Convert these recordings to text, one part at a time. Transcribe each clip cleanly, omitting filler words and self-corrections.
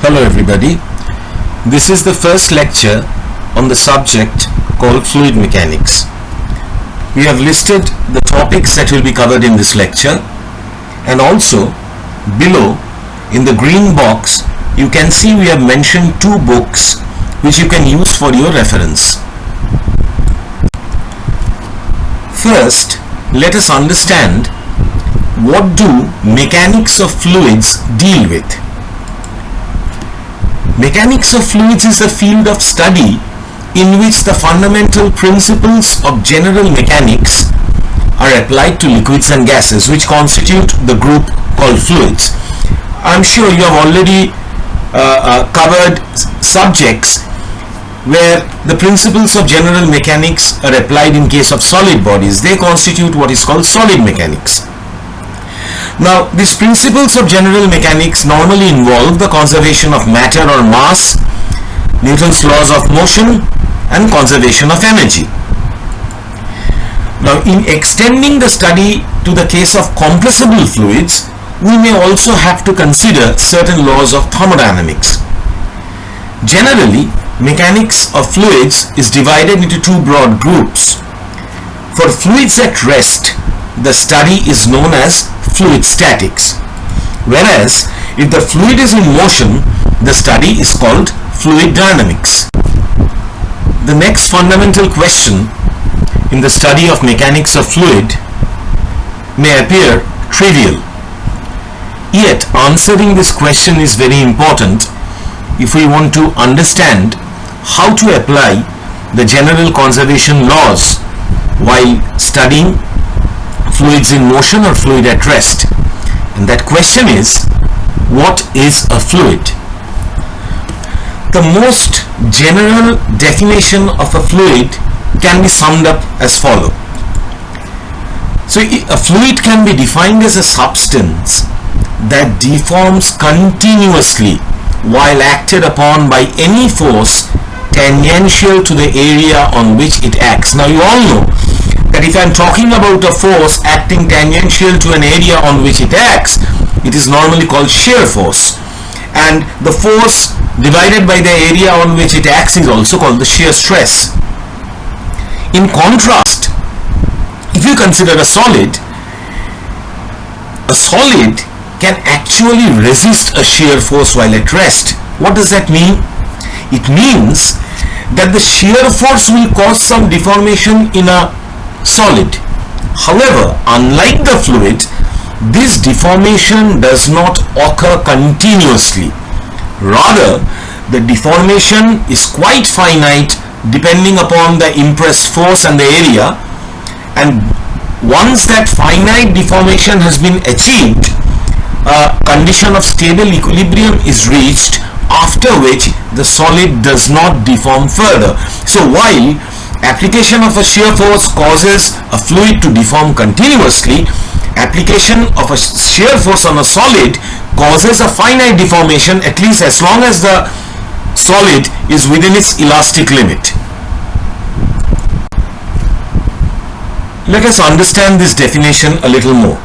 Hello everybody. This is the first lecture on the subject called fluid mechanics. We have listed the topics that will be covered in this lecture, and also below in the green box you can see we have mentioned two books which you can use for your reference. First, let us understand what do mechanics of fluids deal with. Mechanics of fluids is a field of study in which the fundamental principles of general mechanics are applied to liquids and gases, which constitute the group called fluids. I'm sure you have already covered subjects where the principles of general mechanics are applied in case of solid bodies. They constitute what is called solid mechanics. Now, these principles of general mechanics normally involve the conservation of matter or mass, Newton's laws of motion, and conservation of energy. Now, in extending the study to the case of compressible fluids, we may also have to consider certain laws of thermodynamics. Generally, mechanics of fluids is divided into two broad groups. For fluids at rest, the study is known as fluid statics, whereas if the fluid is in motion, the study is called fluid dynamics. The next fundamental question in the study of mechanics of fluid may appear trivial, yet answering this question is very important if we want to understand how to apply the general conservation laws while studying fluids in motion or fluid at rest. And that question is, what is a fluid? The most general definition of a fluid can be summed up as follows. So a fluid can be defined as a substance that deforms continuously while acted upon by any force tangential to the area on which it acts. Now you all know that if I am talking about a force acting tangential to an area on which it acts, it is normally called shear force, and the force divided by the area on which it acts is also called the shear stress. In contrast, if you consider a solid can actually resist a shear force while at rest. What does that mean? It means that the shear force will cause some deformation in a solid. However, unlike the fluid, this deformation does not occur continuously. Rather, the deformation is quite finite depending upon the impressed force and the area, and once that finite deformation has been achieved, a condition of stable equilibrium is reached, after which the solid does not deform further. So while application of a shear force causes a fluid to deform continuously, application of a shear force on a solid causes a finite deformation, at least as long as the solid is within its elastic limit. Let us understand this definition a little more.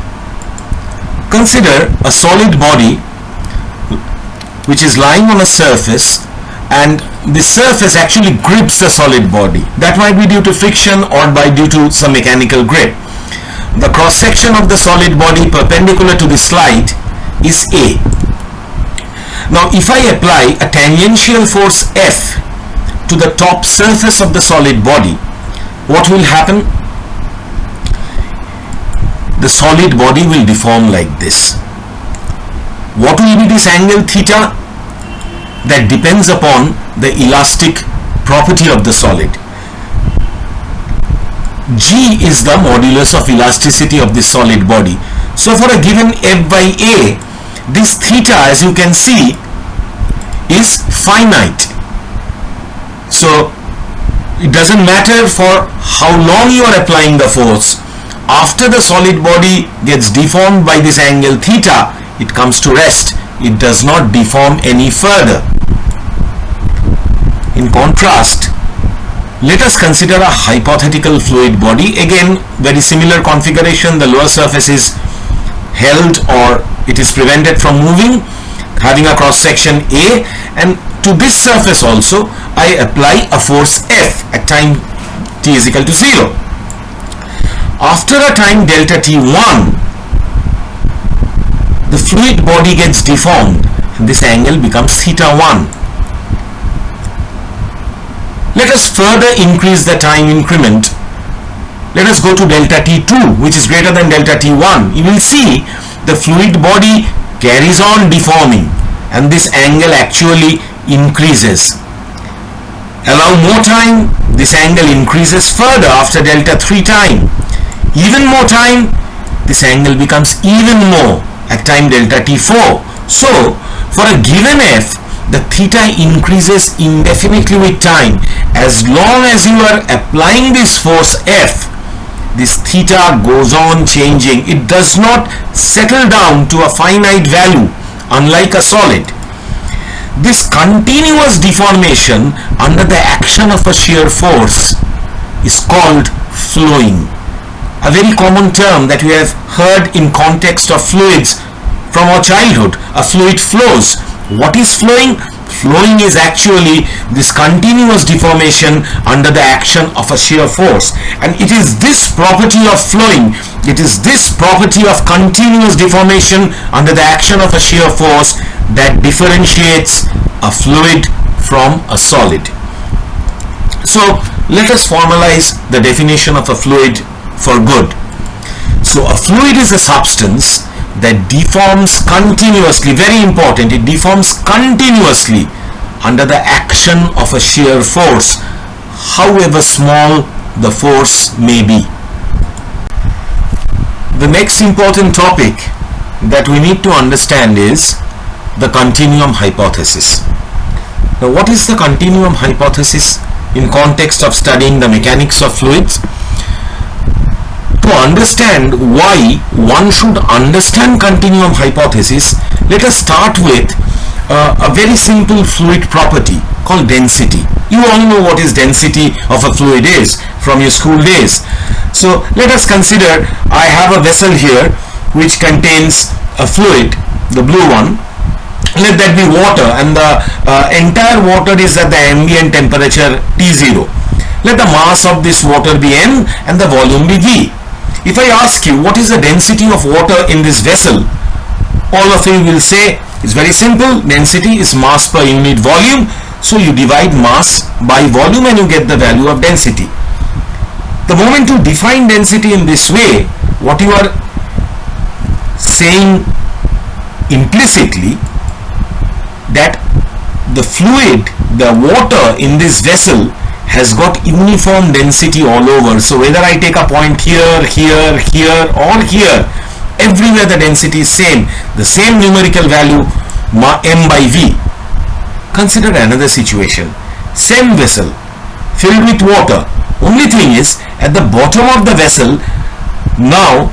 Consider a solid body which is lying on a surface, and the surface actually grips the solid body. That might be due to friction or due to some mechanical grip. The cross section of the solid body perpendicular to the slide is A. Now if I apply a tangential force F to the top surface of the solid body, what will happen? The solid body will deform like this. What will be this angle theta? That depends upon the elastic property of the solid. G is the modulus of elasticity of the solid body. So for a given F by A, this theta, as you can see, is finite. So it doesn't matter for how long you are applying the force. After the solid body gets deformed by this angle theta, it comes to rest. It does not deform any further. In contrast, let us consider a hypothetical fluid body. Again, very similar configuration. The lower surface is held or it is prevented from moving. having a cross section A, and to this surface also I apply a force F at time t is equal to 0. After a time delta t1, the fluid body gets deformed and this angle becomes theta 1. Let us further increase the time increment. Let us go to delta t2, which is greater than delta t1. You will see the fluid body carries on deforming and this angle actually increases. Allow more time, this angle increases further after delta 3 time. Even more time, this angle becomes even more at time delta t4. So for a given f, the theta increases indefinitely with time. As long as you are applying this force F, this theta goes on changing. It does not settle down to a finite value, unlike a solid. This continuous deformation under the action of a shear force is called flowing. A very common term that we have heard in context of fluids from our childhood. A fluid flows. What is flowing? Flowing is actually this continuous deformation under the action of a shear force. And it is this property of flowing, it is this property of continuous deformation under the action of a shear force that differentiates a fluid from a solid. So let us formalize the definition of a fluid for good. So a fluid is a substance that deforms continuously, very important, it deforms continuously under the action of a shear force, however small the force may be. The next important topic that we need to understand is the continuum hypothesis. Now, what is the continuum hypothesis in context of studying the mechanics of fluids? To understand why one should understand continuum hypothesis, let us start with a very simple fluid property called density. You all know what is density of a fluid is from your school days. So let us consider I have a vessel here which contains a fluid, the blue one. Let that be water, and the entire water is at the ambient temperature T0. Let the mass of this water be n and the volume be v. If I ask you what is the density of water in this vessel, all of you will say it's very simple. Density is mass per unit volume. So you divide mass by volume and you get the value of density. The moment you define density in this way, what you are saying implicitly that the fluid, the water in this vessel has got uniform density all over. So whether I take a point here, here, here or here, everywhere the density is same, the same numerical value m by v. Consider another situation. Same vessel filled with water. Only thing is at the bottom of the vessel now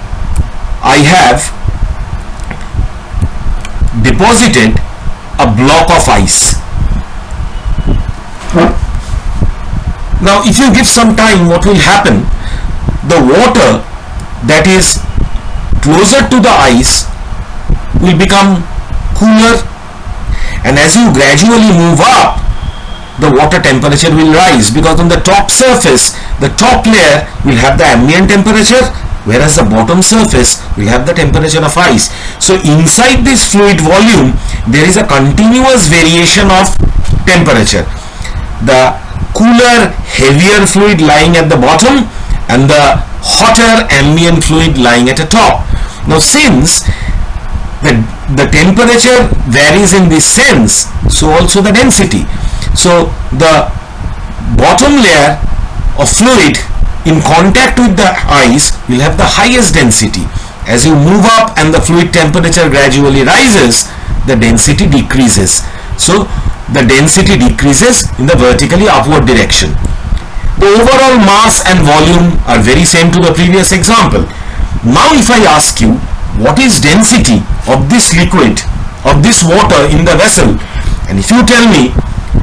I have deposited a block of ice. Now if you give some time, what will happen? The water that is closer to the ice will become cooler, and as you gradually move up, the water temperature will rise, because on the top surface, the top layer will have the ambient temperature, whereas the bottom surface will have the temperature of ice. So inside this fluid volume, there is a continuous variation of temperature. The cooler, heavier fluid lying at the bottom and the hotter ambient fluid lying at the top. Now since the temperature varies in this sense, so also the density. So the bottom layer of fluid in contact with the ice will have the highest density. As you move up and the fluid temperature gradually rises, the density decreases. So the density decreases in the vertically upward direction. The overall mass and volume are very same to the previous example. Now if I ask you what is density of this liquid, of this water in the vessel, and if you tell me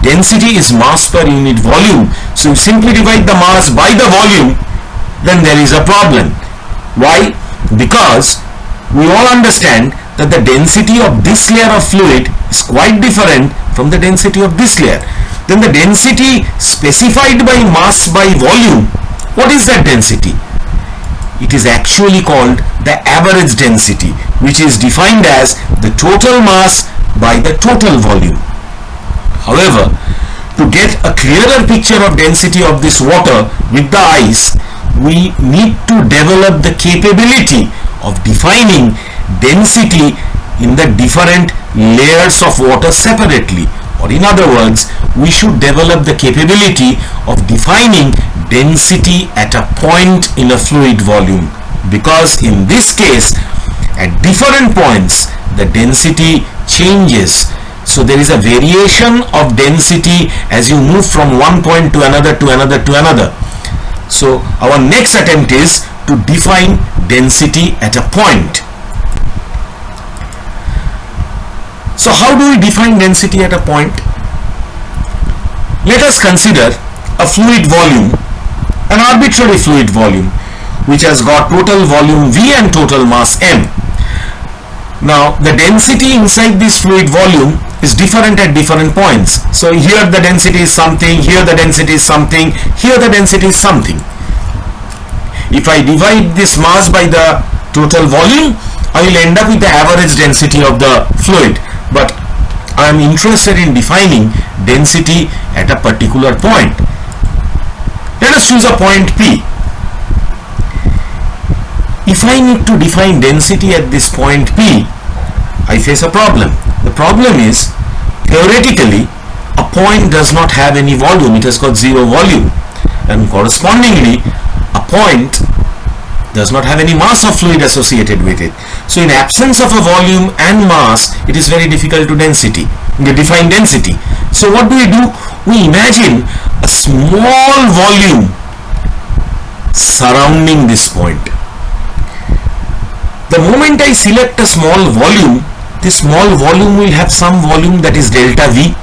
density is mass per unit volume, so you simply divide the mass by the volume, then there is a problem. Why? Because we all understand that the density of this layer of fluid is quite different from the density of this layer, then the density specified by mass by volume, what is that density? It is actually called the average density, which is defined as the total mass by the total volume. However, to get a clearer picture of density of this water with the ice, we need to develop the capability of defining density in the different layers of water separately. Or in other words, we should develop the capability of defining density at a point in a fluid volume, because in this case at different points the density changes. So there is a variation of density as you move from one point to another to another to another. So our next attempt is to define density at a point. So how do we define density at a point? Let us consider a fluid volume, an arbitrary fluid volume, which has got total volume V and total mass M. Now the density inside this fluid volume is different at different points. So here the density is something, here the density is something, here the density is something. If I divide this mass by the total volume, I will end up with the average density of the fluid. But I am interested in defining density at a particular point. Let us choose a point P. If I need to define density at this point P, I face a problem. The problem is, theoretically, a point does not have any volume. It has got zero volume, and correspondingly a point does not have any mass of fluid associated with it. So in absence of a volume and mass, it is very difficult to define density. So what do? We imagine a small volume surrounding this point. The moment I select a small volume, this small volume will have some volume, that is delta V,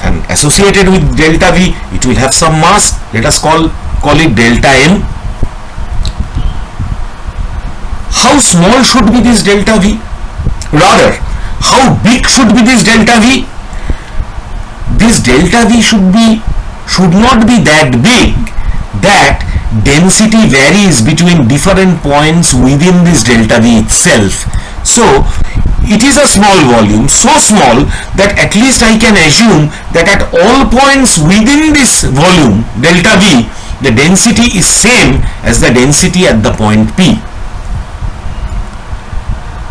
and associated with delta V it will have some mass. Let us call it delta M. How small should be this delta V? Rather, how big should be this delta V? This delta V should not be that big that density varies between different points within this delta V itself. So it is a small volume, so small that at least I can assume that at all points within this volume delta V, the density is same as the density at the point P.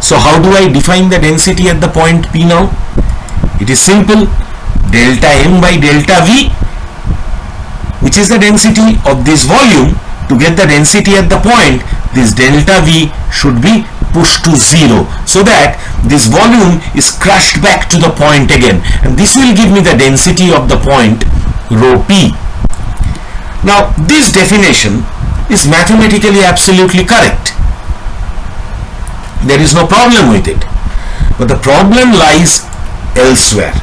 So how do I define the density at the point P now? It is simple. Delta M by delta V, which is the density of this volume. To get the density at the point, this delta V should be pushed to zero, so that this volume is crushed back to the point again, and this will give me the density of the point rho P. Now this definition is mathematically absolutely correct. There is no problem with it, but the problem lies elsewhere.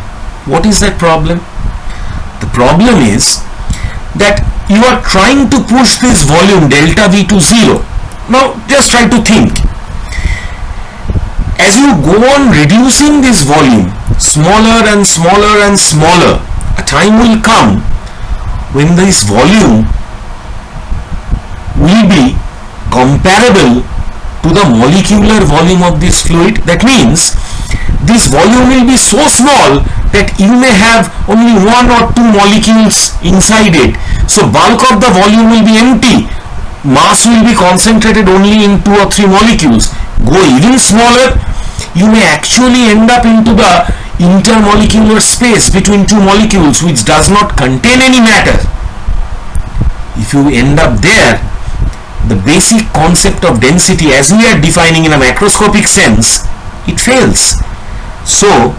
What is that problem? The problem is that you are trying to push this volume delta V to zero. Now just try to think. As you go on reducing this volume smaller and smaller and smaller, a time will come when this volume will be comparable to the molecular volume of this fluid. That means this volume will be so small that you may have only one or two molecules inside it. So bulk of the volume will be empty. Mass will be concentrated only in 2 or 3 molecules. Go even smaller, you may actually end up into the intermolecular space between 2 molecules which does not contain any matter. If you end up there, the basic concept of density as we are defining in a macroscopic sense, it fails. So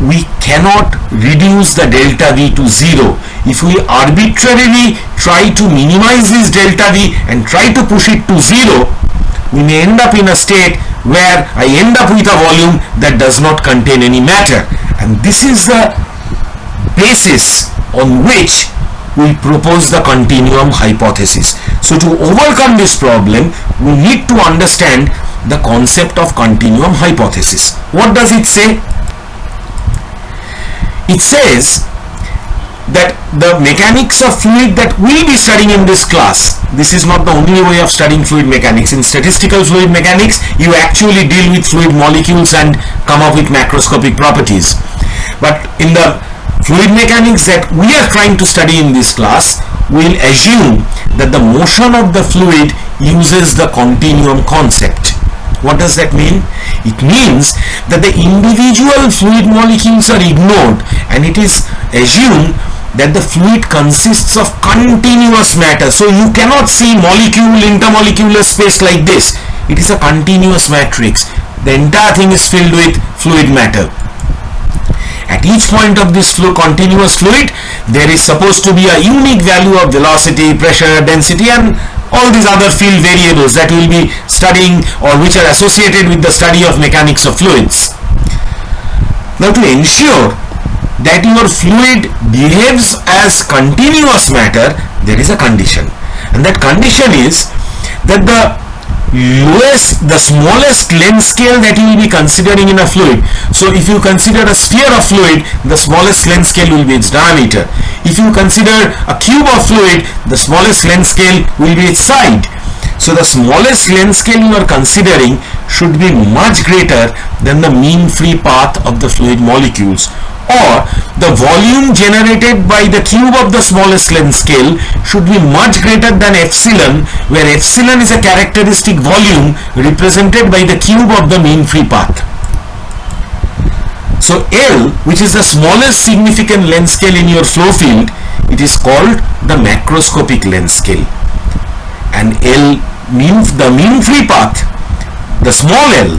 we cannot reduce the delta V to zero. If we arbitrarily try to minimize this delta V and try to push it to zero, we may end up in a state where I end up with a volume that does not contain any matter. And this is the basis on which we propose the continuum hypothesis. So to overcome this problem, we need to understand the concept of continuum hypothesis. What does it say? It says that the mechanics of fluid that we'll be studying in this class, this is not the only way of studying fluid mechanics. In statistical fluid mechanics, you actually deal with fluid molecules and come up with macroscopic properties. But in the fluid mechanics that we are trying to study in this class, we'll assume that the motion of the fluid uses the continuum concept. What does that mean? It means that the individual fluid molecules are ignored and it is assumed that the fluid consists of continuous matter. So you cannot see molecule, intermolecular space like this. It is a continuous matrix. The entire thing is filled with fluid matter. At each point of this continuous fluid, there is supposed to be a unique value of velocity, pressure, density, and all these other field variables that we will be studying or which are associated with the study of mechanics of fluids. Now, to ensure that your fluid behaves as continuous matter, there is a condition, and that condition is that the smallest length scale that you will be considering in a fluid. So if you consider a sphere of fluid, the smallest length scale will be its diameter. If you consider a cube of fluid, the smallest length scale will be its side. So the smallest length scale you are considering should be much greater than the mean free path of the fluid molecules, or the volume generated by the cube of the smallest length scale should be much greater than epsilon, where epsilon is a characteristic volume represented by the cube of the mean free path. So L, which is the smallest significant length scale in your flow field, it is called the macroscopic length scale, and L means the mean free path, the small l,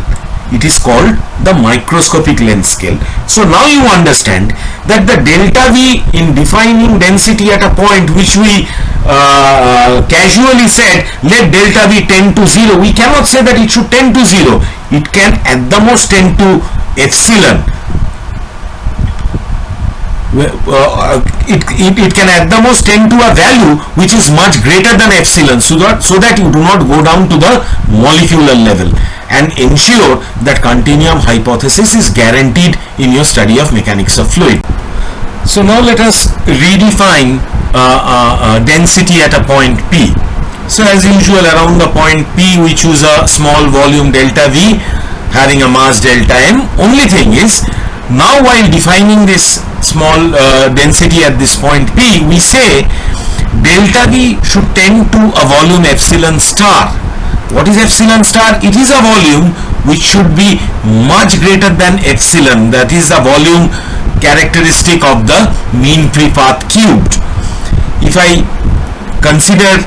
it is called the microscopic length scale. So now you understand that the delta V in defining density at a point which we casually said let delta V tend to 0, we cannot say that it should tend to 0. It can at the most tend to epsilon. It can at the most tend to a value which is much greater than epsilon, so that you do not go down to the molecular level, and ensure that continuum hypothesis is guaranteed in your study of mechanics of fluid. So now let us redefine density at a point P. So as usual, around the point P we choose a small volume delta V having a mass delta M. Only thing is, now while defining this small density at this point P, we say delta V should tend to a volume epsilon star. What is epsilon star? It is a volume which should be much greater than epsilon, that is the volume characteristic of the mean free path cubed. If I consider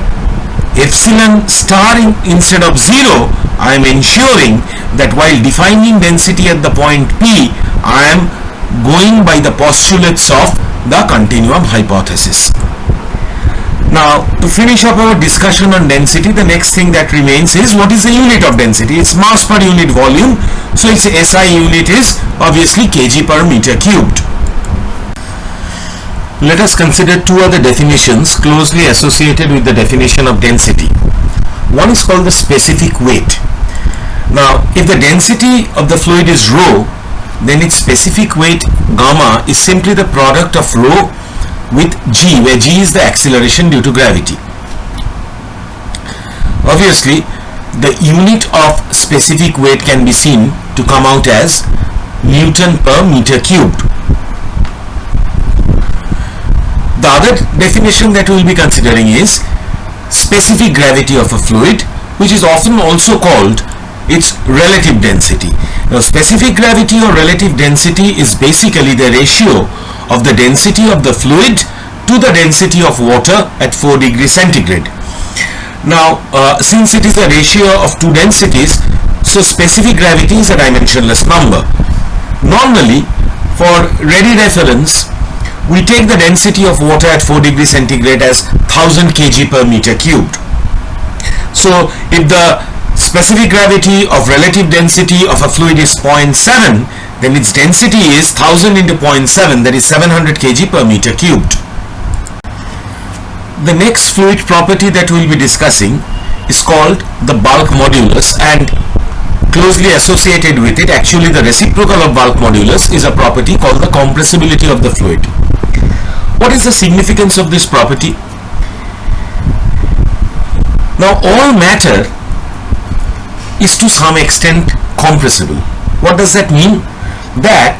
epsilon star instead of 0, I am ensuring that while defining density at the point P, I am going by the postulates of the continuum hypothesis. Now, to finish up our discussion on density, the next thing that remains is what is the unit of density? It's mass per unit volume. So its SI unit is obviously kg per meter cubed. Let us consider two other definitions closely associated with the definition of density. One is called the specific weight. Now, if the density of the fluid is rho, then its specific weight gamma is simply the product of rho with g, where g is the acceleration due to gravity. Obviously, the unit of specific weight can be seen to come out as Newton per meter cubed. The other definition that we will be considering is specific gravity of a fluid, which is often also called its relative density. Now, specific gravity or relative density is basically the ratio of the density of the fluid to the density of water at 4 degrees centigrade. Now, since it is a ratio of two densities, so specific gravity is a dimensionless number. Normally, for ready reference, we take the density of water at 4 degrees centigrade as 1000 kg per meter cubed. So, if the specific gravity of relative density of a fluid is 0.7, then its density is 1000 into 0.7, that is 700 kg per meter cubed. the next fluid property that we will be discussing is called the bulk modulus, and closely associated with it, actually the reciprocal of bulk modulus, is a property called the compressibility of the fluid. What is the significance of this property? Now, all matter is to some extent compressible. What does that mean? That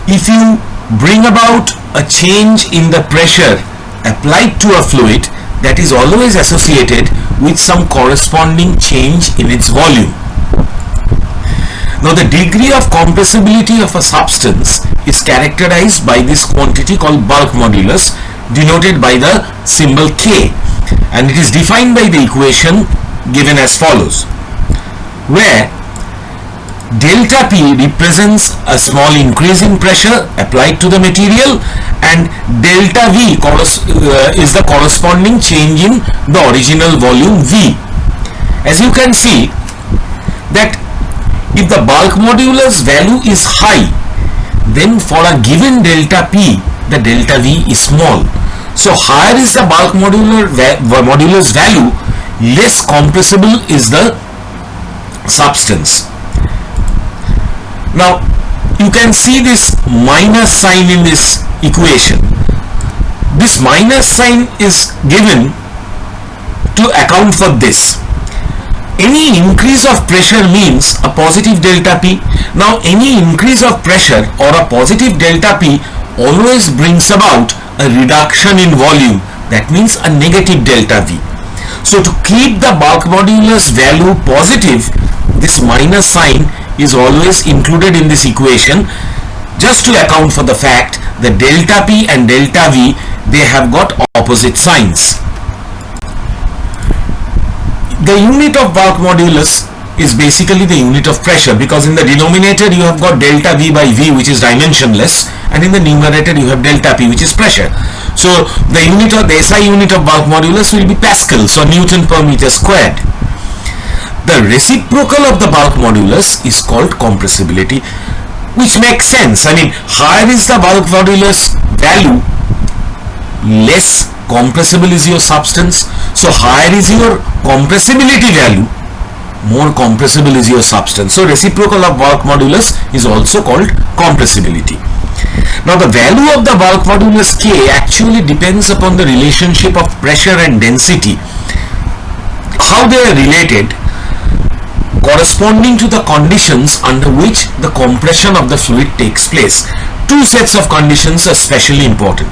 if you bring about a change in the pressure applied to a fluid, that is always associated with some corresponding change in its volume. Now, the degree of compressibility of a substance is characterized by this quantity called bulk modulus, denoted by the symbol K, and it is defined by the equation given as follows, where delta P represents a small increase in pressure applied to the material, and delta V is the corresponding change in the original volume V. As you can see that if the bulk modulus value is high, then for a given delta P, the delta V is small. So higher is the bulk modulus value, less compressible is the substance. Now, you can see this minus sign in this equation. This minus sign is given to account for this. Any increase of pressure means a positive delta P. Now, any increase of pressure or a positive delta P always brings about a reduction in volume. That means a negative delta V. So, to keep the bulk modulus value positive, this minus sign is always included in this equation, just to account for the fact that delta P and delta V, they have got opposite signs. The unit of bulk modulus is basically the unit of pressure, because in the denominator you have got delta V by V, which is dimensionless, and in the numerator you have delta P, which is pressure. So the SI unit of bulk modulus will be pascals or Newton per meter squared. The reciprocal of the bulk modulus is called compressibility, which makes sense. I mean, higher is the bulk modulus value, less compressible is your substance. So higher is your compressibility value, more compressible is your substance. So reciprocal of bulk modulus is also called compressibility. Now, the value of the bulk modulus K actually depends upon the relationship of pressure and density, how they are related, corresponding to the conditions under which the compression of the fluid takes place. Two sets of conditions are especially important.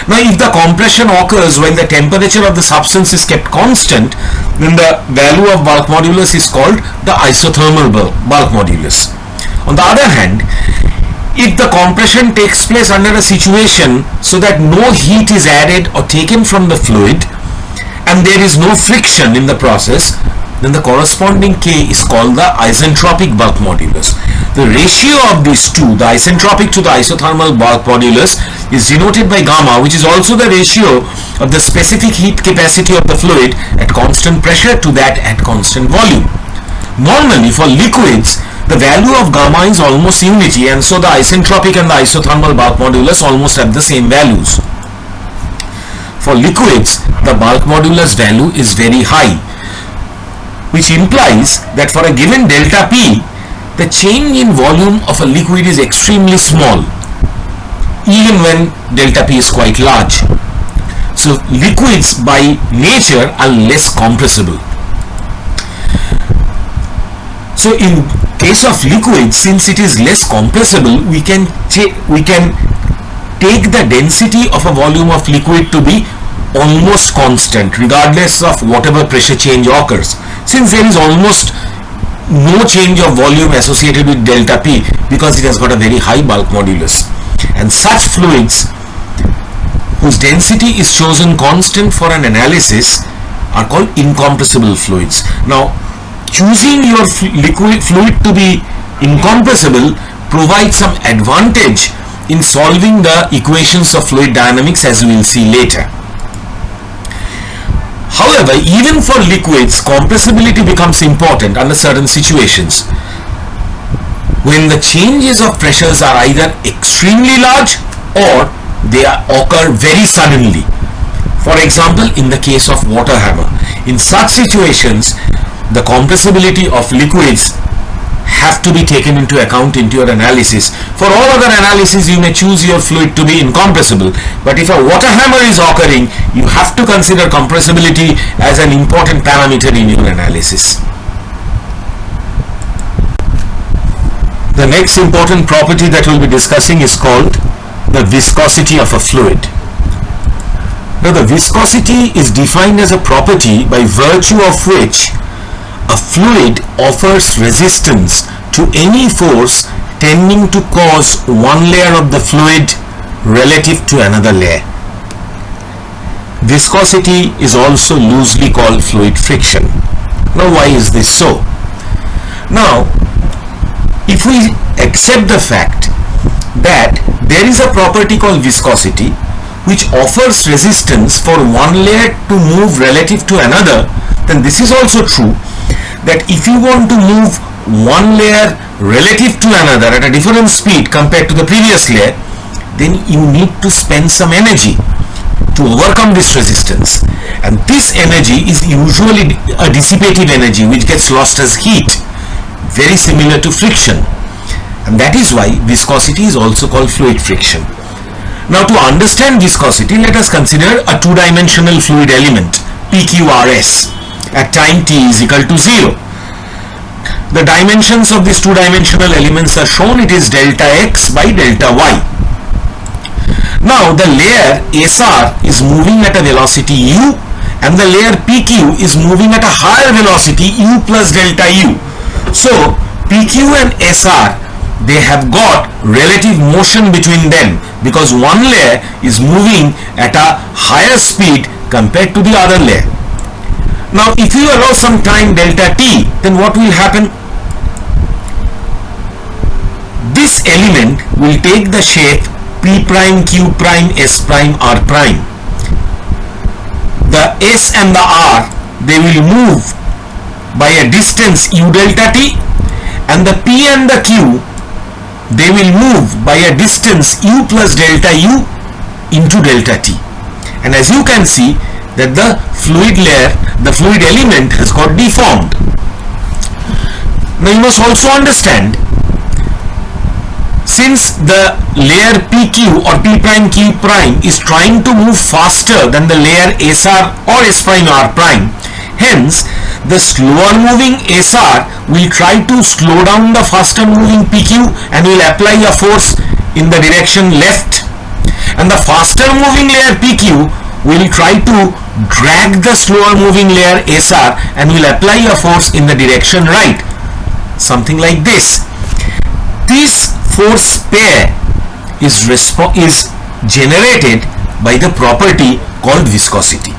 Now, if the compression occurs when the temperature of the substance is kept constant, then the value of bulk modulus is called the isothermal bulk modulus. On the other hand, if the compression takes place under a situation so that no heat is added or taken from the fluid and there is no friction in the process, then the corresponding K is called the isentropic bulk modulus. The ratio of these two, the isentropic to the isothermal bulk modulus, is denoted by gamma, which is also the ratio of the specific heat capacity of the fluid at constant pressure to that at constant volume. Normally, for liquids, the value of gamma is almost unity, and so the isentropic and the isothermal bulk modulus almost have the same values. For liquids, the bulk modulus value is very high, which implies that for a given delta P, the change in volume of a liquid is extremely small, even when delta P is quite large. So liquids by nature are less compressible. So in case of liquid, since it is less compressible, we can take the density of a volume of liquid to be almost constant regardless of whatever pressure change occurs, since there is almost no change of volume associated with delta P because it has got a very high bulk modulus. And such fluids whose density is chosen constant for an analysis are called incompressible fluids. Now, choosing your fluid to be incompressible provides some advantage in solving the equations of fluid dynamics, as we will see later. However, even for liquids, compressibility becomes important under certain situations, when the changes of pressures are either extremely large or they occur very suddenly. For example, in the case of water hammer, in such situations, the compressibility of liquids have to be taken into account into your analysis. For all other analysis, you may choose your fluid to be incompressible, but if a water hammer is occurring, you have to consider compressibility as an important parameter in your analysis. The next important property that we'll be discussing is called the viscosity of a fluid. Now, the viscosity is defined as a property by virtue of which a fluid offers resistance to any force tending to cause one layer of the fluid relative to another layer. Viscosity is also loosely called fluid friction. Now, why is this so? Now, if we accept the fact that there is a property called viscosity which offers resistance for one layer to move relative to another, then this is also true that if you want to move one layer relative to another at a different speed compared to the previous layer, then you need to spend some energy to overcome this resistance, and this energy is usually a dissipative energy which gets lost as heat, very similar to friction, and that is why viscosity is also called fluid friction. Now, to understand viscosity, let us consider a two-dimensional fluid element, PQRS, at time t is equal to 0. The dimensions of these two-dimensional elements are shown. It is delta x by delta y. Now, the layer SR is moving at a velocity u, and the layer PQ is moving at a higher velocity u plus delta u. So, PQ and SR, they have got relative motion between them because one layer is moving at a higher speed compared to the other layer. Now, if you allow some time delta t, then what will happen? This element will take the shape P prime, Q prime, S prime, R prime. The S and the R, they will move by a distance u delta t, and the P and the Q, they will move by a distance u plus delta u into delta t. And as you can see that the fluid layer, the fluid element has got deformed. Now, you must also understand, since the layer PQ or P prime Q prime is trying to move faster than the layer SR or S prime R prime, hence the slower moving SR will try to slow down the faster moving PQ and will apply a force in the direction left, and the faster moving layer PQ will try to drag the slower moving layer SR and will apply a force in the direction right, something like this. This force pair is generated by the property called viscosity.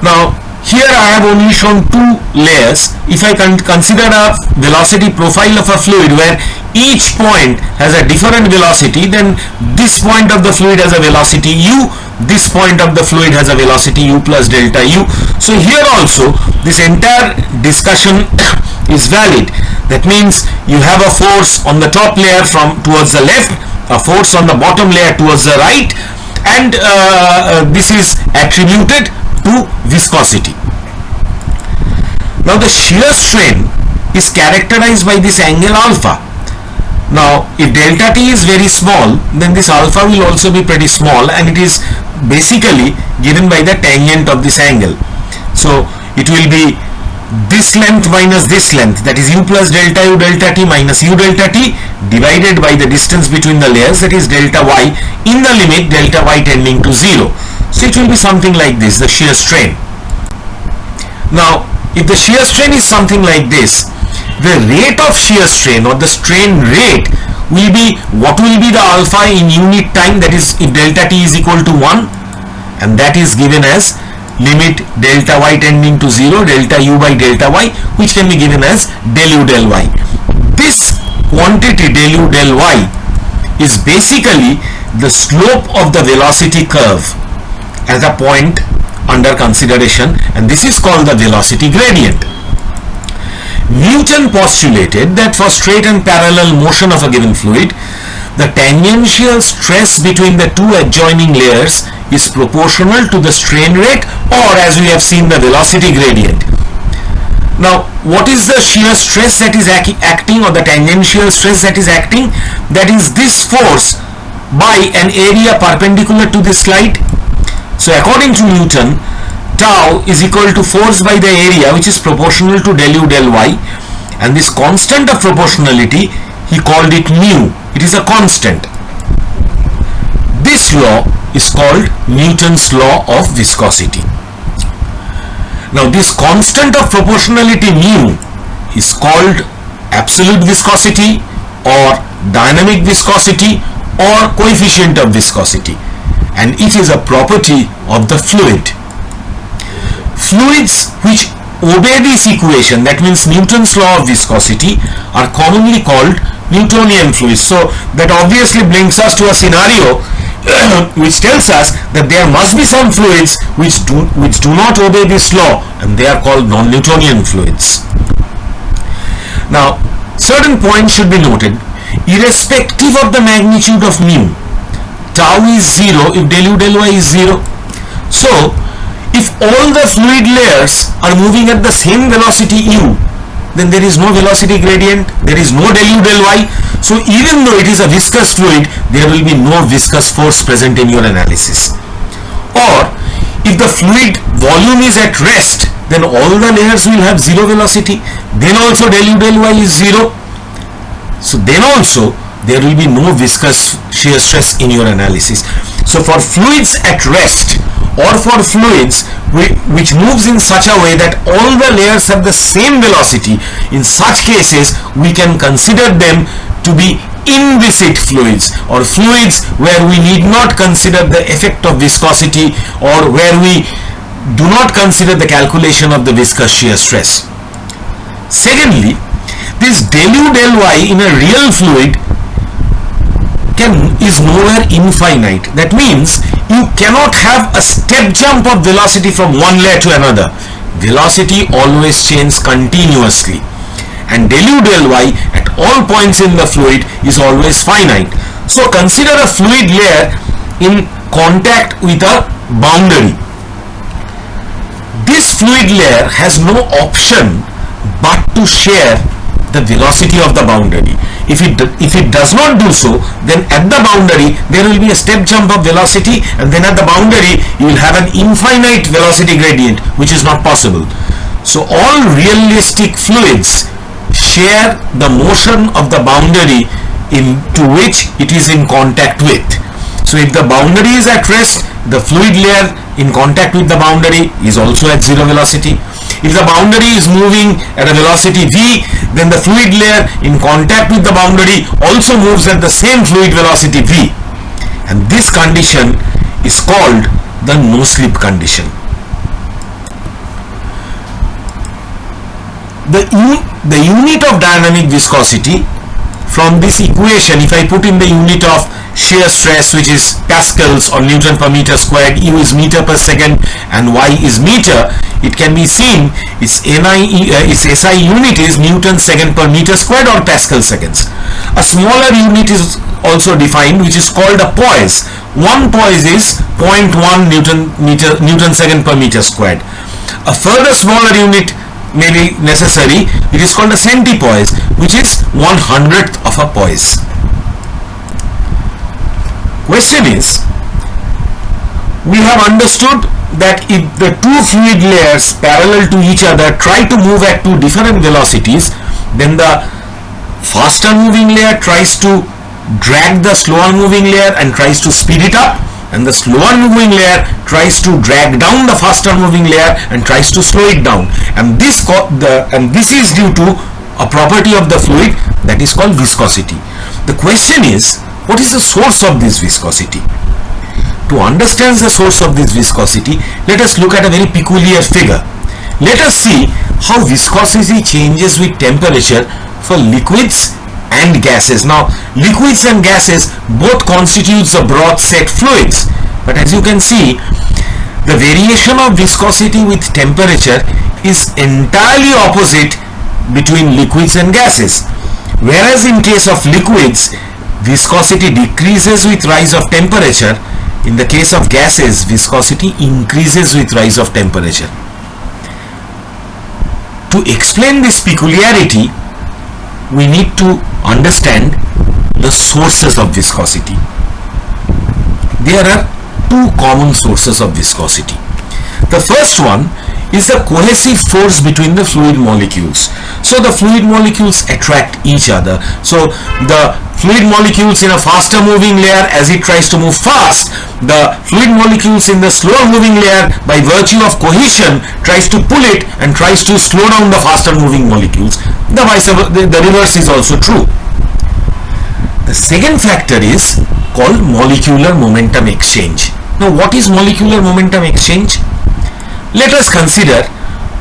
Now, here I have only shown two layers. If I can consider a velocity profile of a fluid where each point has a different velocity, then this point of the fluid has a velocity u, this point of the fluid has a velocity u plus delta u. So here also this entire discussion is valid. That means you have a force on the top layer from towards the left, a force on the bottom layer towards the right, and this is attributed to viscosity. Now, the shear strain is characterized by this angle alpha. Now, if delta t is very small, then this alpha will also be pretty small, and it is basically given by the tangent of this angle. So, it will be this length minus this length, that is u plus delta u delta t minus u delta t, divided by the distance between the layers, that is delta y, in the limit delta y tending to 0. So it will be something like this, the shear strain. Now, if the shear strain is something like this, the rate of shear strain or the strain rate will be, what will be the alpha in unit time, that is if delta t is equal to 1, and that is given as limit delta y tending to 0 delta u by delta y, which can be given as del u del y. This quantity del u del y is basically the slope of the velocity curve at a point under consideration, and this is called the velocity gradient. Newton postulated that for straight and parallel motion of a given fluid, the tangential stress between the two adjoining layers is proportional to the strain rate, or as we have seen, the velocity gradient. Now, what is the shear stress that is acting, or the tangential stress that is acting? That is this force by an area perpendicular to this slide. So according to Newton, tau is equal to force by the area, which is proportional to del u del y, and this constant of proportionality, he called it mu. It is a constant. This law is called Newton's law of viscosity. Now this constant of proportionality mu is called absolute viscosity, or dynamic viscosity, or coefficient of viscosity, and it is a property of the fluid. Fluids which obey this equation, that means Newton's law of viscosity, are commonly called Newtonian fluids. So that obviously brings us to a scenario which tells us that there must be some fluids which do not obey this law, and they are called non-Newtonian fluids. Now, certain points should be noted. Irrespective of the magnitude of mu, tau is 0 if del u del y is 0. So, if all the fluid layers are moving at the same velocity u, then there is no velocity gradient, there is no del u del y. So even though it is a viscous fluid, there will be no viscous force present in your analysis. Or if the fluid volume is at rest, then all the layers will have zero velocity, then also del u del y is 0. So then also there will be no viscous shear stress in your analysis. So for fluids at rest, or for fluids which moves in such a way that all the layers have the same velocity, in such cases we can consider them to be inviscid fluids, or fluids where we need not consider the effect of viscosity, or where we do not consider the calculation of the viscous shear stress. Secondly, this del u del y in a real fluid is nowhere infinite. That means you cannot have a step jump of velocity from one layer to another. Velocity always changes continuously, and del u del y at all points in the fluid is always finite. So consider a fluid layer in contact with a boundary. This fluid layer has no option but to share the velocity of the boundary. If it does not do so, then at the boundary there will be a step jump of velocity, and then at the boundary you will have an infinite velocity gradient, which is not possible. So all realistic fluids share the motion of the boundary into which it is in contact with. So if the boundary is at rest, the fluid layer in contact with the boundary is also at zero velocity. If the boundary is moving at a velocity v, then the fluid layer in contact with the boundary also moves at the same fluid velocity v, and this condition is called the no-slip condition. The unit of dynamic viscosity from this equation, if I put in the unit of shear stress, which is pascals or Newton per meter squared, u is meter per second and y is meter, it can be seen its SI unit is Newton second per meter squared or Pascal seconds. A smaller unit is also defined, which is called a poise. One poise is 0.1 Newton second per meter squared. A further smaller unit may be necessary. It is called a centipoise, which is 1/100th of a poise. Question is, we have understood that if the two fluid layers parallel to each other try to move at two different velocities, then the faster moving layer tries to drag the slower moving layer and tries to speed it up, and the slower moving layer tries to drag down the faster moving layer and tries to slow it down, and this is due to a property of the fluid that is called viscosity. The question is, what is the source of this viscosity? To understand the source of this viscosity, let us look at a very peculiar figure. Let us see how viscosity changes with temperature for liquids and gases. Now, liquids and gases both constitutes the broth set fluids, but as you can see, the variation of viscosity with temperature is entirely opposite between liquids and gases. Whereas in case of liquids, viscosity decreases with rise of temperature, In the case of gases, viscosity increases with rise of temperature. To explain this peculiarity, we need to understand the sources of viscosity. There are two common sources of viscosity. The first one is the cohesive force between the fluid molecules. So the fluid molecules attract each other. So the fluid molecules in a faster moving layer, as it tries to move fast, the fluid molecules in the slower moving layer, by virtue of cohesion, tries to pull it and tries to slow down the faster moving molecules. The reverse is also true. The second factor is called molecular momentum exchange. Now, what is molecular momentum exchange? Let us consider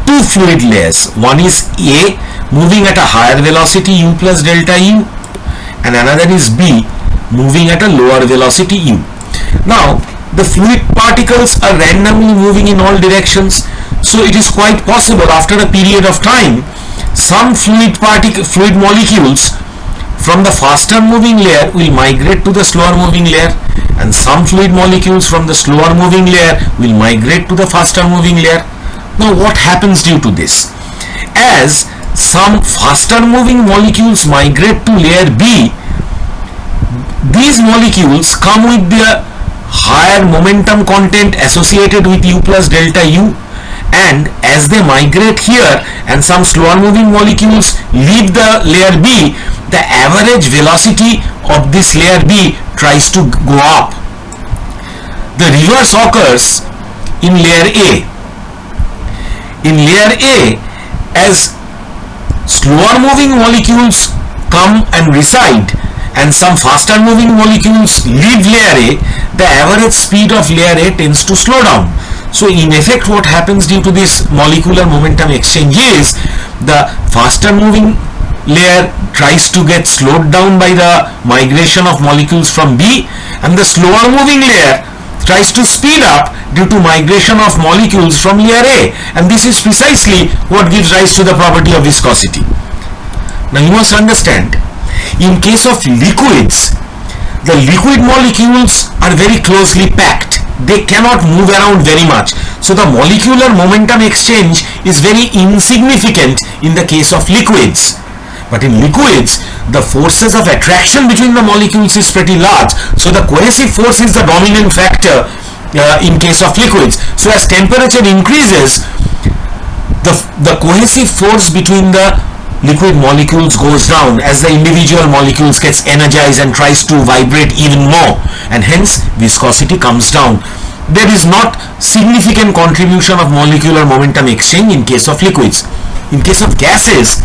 two fluid layers. One is A, moving at a higher velocity u plus delta u, and another is B, moving at a lower velocity u. Now, the fluid particles are randomly moving in all directions, so it is quite possible after a period of time some fluid molecules from the faster moving layer will migrate to the slower moving layer, and some fluid molecules from the slower moving layer will migrate to the faster moving layer. Now, what happens due to this? As some faster moving molecules migrate to layer B, these molecules come with the higher momentum content associated with u plus delta u, and as they migrate here and some slower moving molecules leave the layer B, the average velocity of this layer B tries to go up. The reverse occurs in layer A. In layer A, as slower moving molecules come and reside and some faster moving molecules leave layer A, the average speed of layer A tends to slow down. So in effect, what happens due to this molecular momentum exchange is the faster moving layer tries to get slowed down by the migration of molecules from B, and the slower moving layer tries to speed up due to migration of molecules from layer A, and this is precisely what gives rise to the property of viscosity. Now you must understand, in case of liquids, the liquid molecules are very closely packed. They cannot move around very much. So the molecular momentum exchange is very insignificant in the case of liquids. But in liquids, the forces of attraction between the molecules is pretty large. So the cohesive force is the dominant factor in case of liquids. So as temperature increases, the cohesive force between the liquid molecules goes down as the individual molecules gets energized and tries to vibrate even more, and hence viscosity comes down. There is not significant contribution of molecular momentum exchange in case of liquids. In case of gases,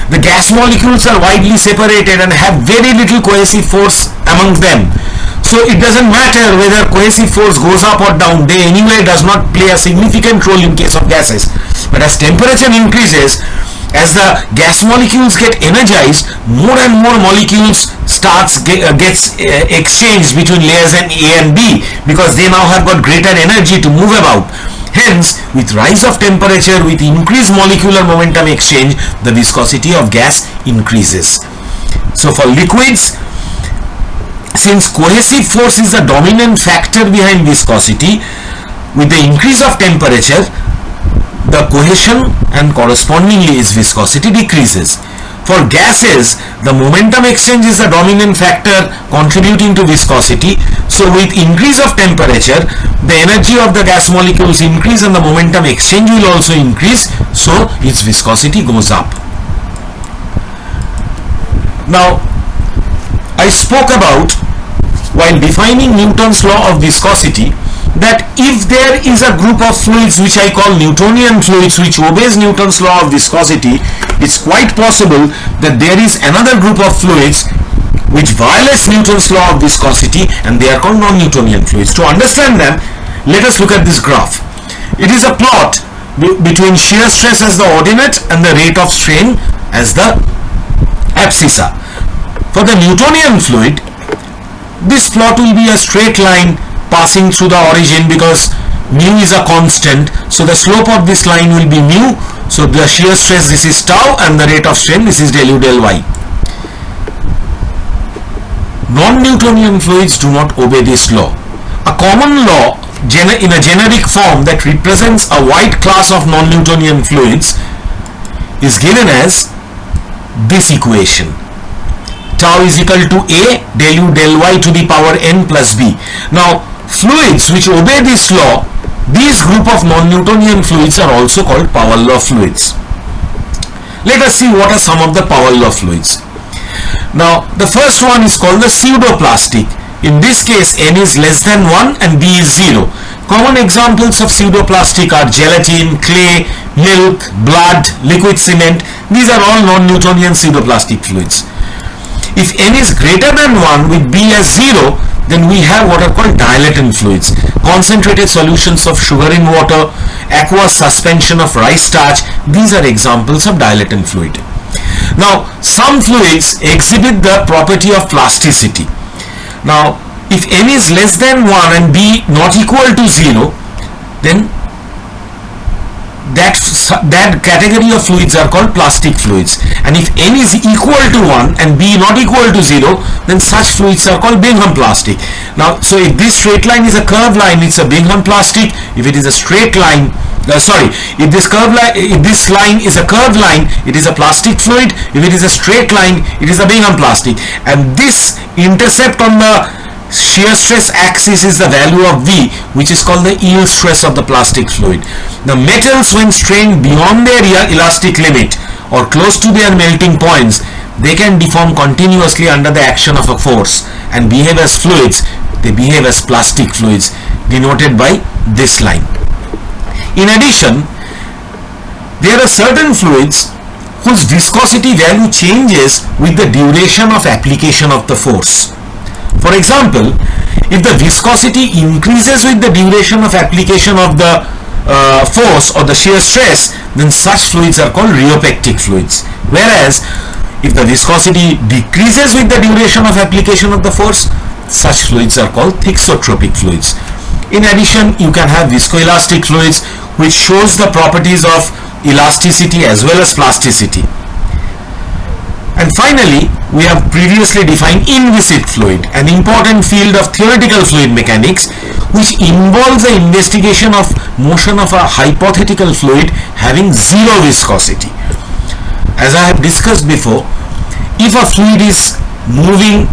the gas molecules are widely separated and have very little cohesive force among them. So it doesn't matter whether cohesive force goes up or down, they anyway does not play a significant role in case of gases. But as temperature increases, as the gas molecules get energized, more and more molecules gets exchanged between layers A and B, because they now have got greater energy to move about. Hence, with rise of temperature, with increased molecular momentum exchange, the viscosity of gas increases. So for liquids, since cohesive force is the dominant factor behind viscosity, with the increase of temperature, the cohesion and correspondingly its viscosity decreases. For gases, the momentum exchange is the dominant factor contributing to viscosity. So with increase of temperature, the energy of the gas molecules increase and the momentum exchange will also increase, so its viscosity goes up. Now, I spoke about, while defining Newton's law of viscosity, that if there is a group of fluids which I call Newtonian fluids which obeys Newton's law of viscosity, it's quite possible that there is another group of fluids which violates Newton's law of viscosity, and they are called non-Newtonian fluids. To understand them, let us look at this graph. It is a plot between shear stress as the ordinate and the rate of strain as the abscissa. For the Newtonian fluid, this plot will be a straight line passing through the origin, because mu is a constant, so the slope of this line will be mu. So the shear stress, this is tau, and the rate of strain, this is del u del y. Non-Newtonian fluids do not obey this law. A common law in a generic form that represents a wide class of non-Newtonian fluids is given as this equation: tau is equal to A del U del Y to the power n plus B. Now, fluids which obey this law, these group of non-Newtonian fluids are also called power law fluids. Let us see what are some of the power law fluids. Now, the first one is called the pseudoplastic. In this case, n is less than 1 and B is 0. Common examples of pseudoplastic are gelatin, clay, milk, blood, liquid cement. These are all non-Newtonian pseudoplastic fluids. If n is greater than 1 with B as 0, then we have what are called dilatant fluids. Concentrated solutions of sugar in water, aqueous suspension of rice starch. These are examples of dilatant fluid. Now, some fluids exhibit the property of plasticity. Now, if n is less than 1 and B not equal to 0, then that category of fluids are called plastic fluids. And if n is equal to 1 and B not equal to 0, then such fluids are called Bingham plastic. Now, so if this straight line is a curved line, it's a Bingham plastic. If it is a straight line, if this line is a curved line, it is a plastic fluid. If it is a straight line, it is a Bingham plastic. And this intercept on the shear stress axis is the value of V, which is called the yield stress of the plastic fluid. The metals, when strained beyond their elastic limit or close to their melting points, they can deform continuously under the action of a force and behave as fluids. They behave as plastic fluids, denoted by this line. In addition, there are certain fluids whose viscosity value changes with the duration of application of the force. For example, if the viscosity increases with the duration of application of the force or the shear stress, then such fluids are called rheopectic fluids. Whereas, if the viscosity decreases with the duration of application of the force, such fluids are called thixotropic fluids. In addition, you can have viscoelastic fluids, which shows the properties of elasticity as well as plasticity. And finally, we have previously defined inviscid fluid, an important field of theoretical fluid mechanics, which involves the investigation of motion of a hypothetical fluid having zero viscosity. As I have discussed before, if a fluid is moving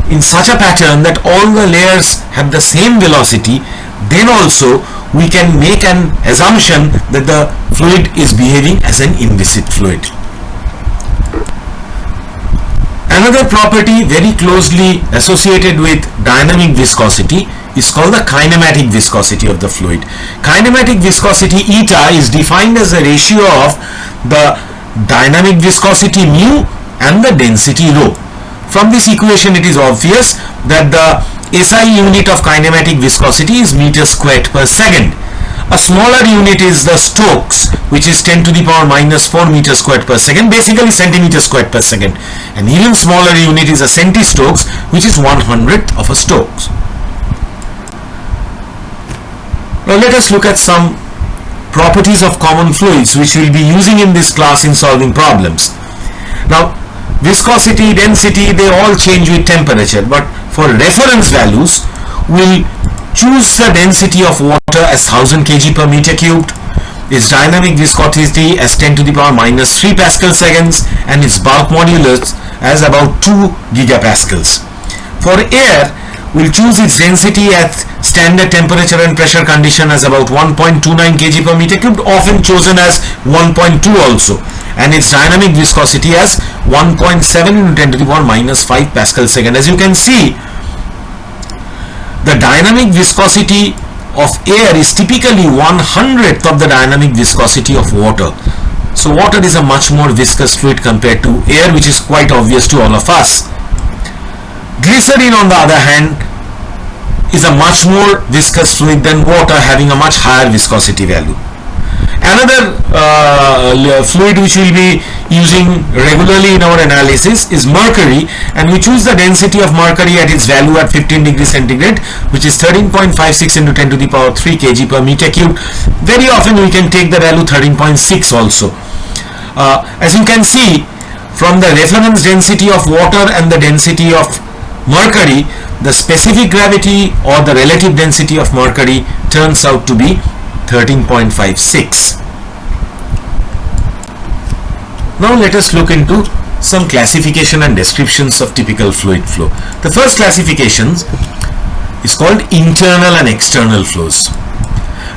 in such a pattern that all the layers have the same velocity, then also we can make an assumption that the fluid is behaving as an inviscid fluid. Another property very closely associated with dynamic viscosity is called the kinematic viscosity of the fluid. Kinematic viscosity eta is defined as a ratio of the dynamic viscosity mu and the density rho. From this equation, it is obvious that the SI unit of kinematic viscosity is meters squared per second. A smaller unit is the Stokes, which is 10 to the power minus 4 meters squared per second, basically centimeters squared per second. An even smaller unit is a centi-Stokes, which is 1/100th of a Stokes. Now let us look at some properties of common fluids which we will be using in this class in solving problems. Now, viscosity, density, they all change with temperature, but for reference values, we'll choose the density of water as 1000 kg per meter cubed, its dynamic viscosity as 10 to the power minus 3 Pascal seconds, and its bulk modulus as about 2 gigapascals. For air, we'll choose its density at standard temperature and pressure condition as about 1.29 kg per meter cubed, often chosen as 1.2 also, and its dynamic viscosity as 1.7 into 10 to the power minus 5 Pascal second. As you can see, the dynamic viscosity of air is typically 1/100th of the dynamic viscosity of water. So water is a much more viscous fluid compared to air, which is quite obvious to all of us. Glycerin, on the other hand, is a much more viscous fluid than water, having a much higher viscosity value. Another fluid which we will be using regularly in our analysis is mercury, and we choose the density of mercury at its value at 15 degrees centigrade, which is 13.56 into 10 to the power 3 kg per meter cubed. Very often we can take the value 13.6 also. As you can see, from the reference density of water and the density of mercury, the specific gravity or the relative density of mercury turns out to be 13.56. Now let us look into some classification and descriptions of typical fluid flow. The first classification is called internal and external flows.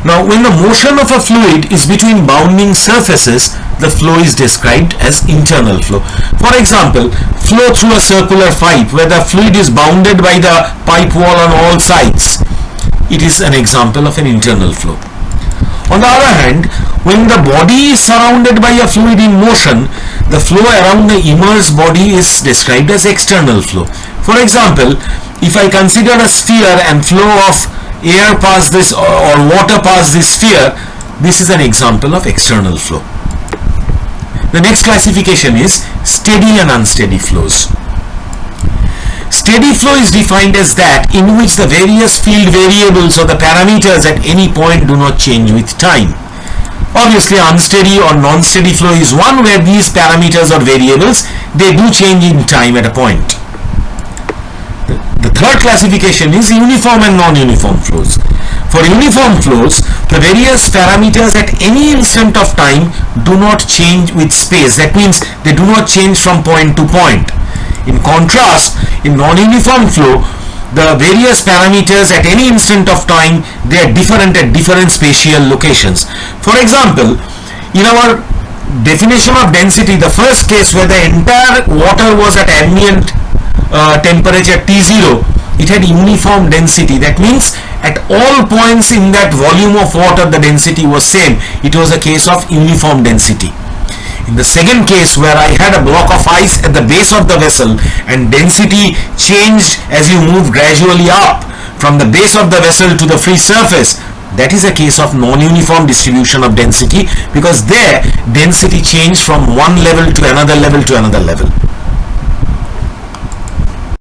Now, when the motion of a fluid is between bounding surfaces, the flow is described as internal flow. For example, flow through a circular pipe where the fluid is bounded by the pipe wall on all sides. It is an example of an internal flow. On the other hand, when the body is surrounded by a fluid in motion, the flow around the immersed body is described as external flow. For example, if I consider a sphere and flow of air past this or water past this sphere, this is an example of external flow. The next classification is steady and unsteady flows. Steady flow is defined as that in which the various field variables or the parameters at any point do not change with time. Obviously, unsteady or non-steady flow is one where these parameters or variables, they do change in time at a point. The third classification is uniform and non-uniform flows. For uniform flows, the various parameters at any instant of time do not change with space. That means they do not change from point to point. In contrast, in non-uniform flow, the various parameters at any instant of time, they are different at different spatial locations. For example, in our definition of density, the first case where the entire water was at ambient temperature T0, it had uniform density. That means at all points in that volume of water the density was same. It was a case of uniform density. In the second case, where I had a block of ice at the base of the vessel and density changed as you move gradually up from the base of the vessel to the free surface, that is a case of non-uniform distribution of density, because there density changed from one level to another level to another level.